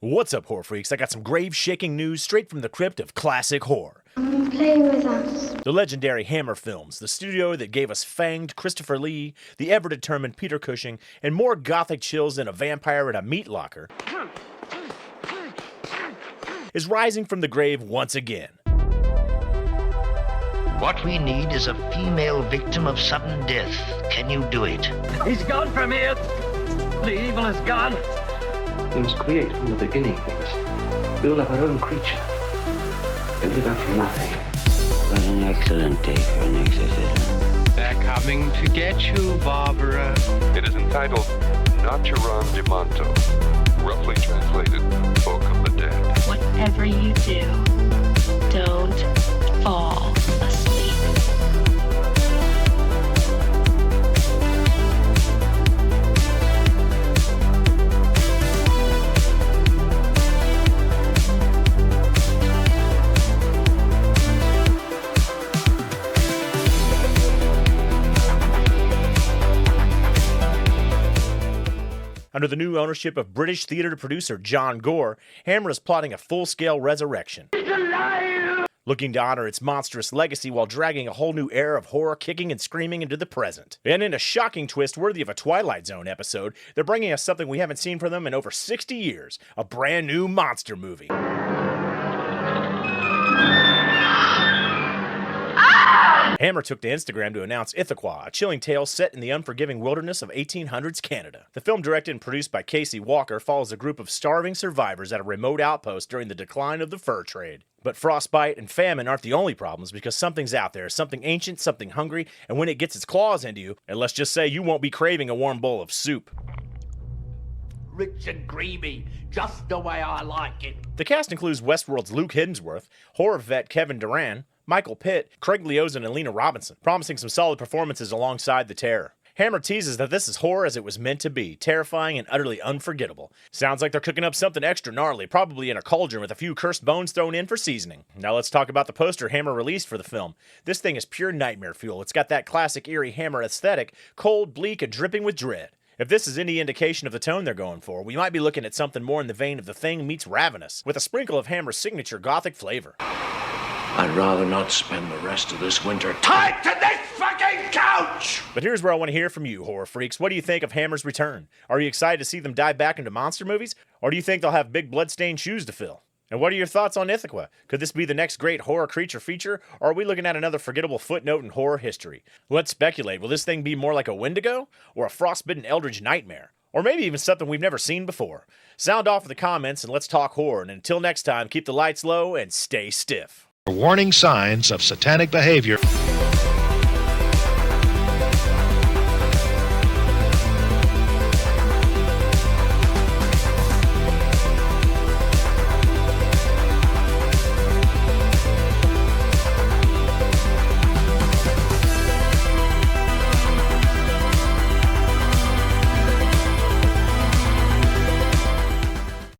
What's up, horror freaks? I got some grave-shaking news straight from the crypt of classic horror. Play with us. The legendary Hammer Films, the studio that gave us fanged Christopher Lee, the ever-determined Peter Cushing, and more gothic chills than a vampire at a meat locker, is rising from the grave once again. What we need is a female victim of sudden death. Can you do it? He's gone from here. The evil is gone. We must create from the beginning. We must build up our own creature. And live up from nothing. What an excellent day for an exorcism. They're coming to get you, Barbara. It is entitled Naturam de Manto, roughly translated, Book of the Dead. Whatever you do, don't fall asleep. Under the new ownership of British theater producer John Gore, Hammer is plotting a full-scale resurrection. It's alive! Looking to honor its monstrous legacy while dragging a whole new era of horror kicking and screaming into the present. And in a shocking twist worthy of a Twilight Zone episode, they're bringing us something we haven't seen from them in over 60 years, a brand new monster movie. Hammer took to Instagram to announce Ithaqua, a chilling tale set in the unforgiving wilderness of 1800s Canada. The film, directed and produced by Casey Walker, follows a group of starving survivors at a remote outpost during the decline of the fur trade. But frostbite and famine aren't the only problems, because something's out there, something ancient, something hungry, and when it gets its claws into you, and let's just say you won't be craving a warm bowl of soup. Rich and creamy, just the way I like it. The cast includes Westworld's Luke Hemsworth, horror vet Kevin Durant, Michael Pitt, Craig Leosin, and Lena Robinson, promising some solid performances alongside the terror. Hammer teases that this is horror as it was meant to be, terrifying and utterly unforgettable. Sounds like they're cooking up something extra gnarly, probably in a cauldron with a few cursed bones thrown in for seasoning. Now let's talk about the poster Hammer released for the film. This thing is pure nightmare fuel. It's got that classic eerie Hammer aesthetic, cold, bleak, and dripping with dread. If this is any indication of the tone they're going for, we might be looking at something more in the vein of The Thing meets Ravenous, with a sprinkle of Hammer's signature gothic flavor. I'd rather not spend the rest of this winter tied to this fucking couch! But here's where I want to hear from you, horror freaks. What do you think of Hammer's return? Are you excited to see them dive back into monster movies? Or do you think they'll have big bloodstained shoes to fill? And what are your thoughts on Ithaqua? Could this be the next great horror creature feature, or are we looking at another forgettable footnote in horror history? Let's speculate. Will this thing be more like a Wendigo, or a frostbitten eldritch nightmare? Or maybe even something we've never seen before? Sound off in the comments and let's talk horror. And until next time, keep the lights low and stay stiff. Warning signs of satanic behavior.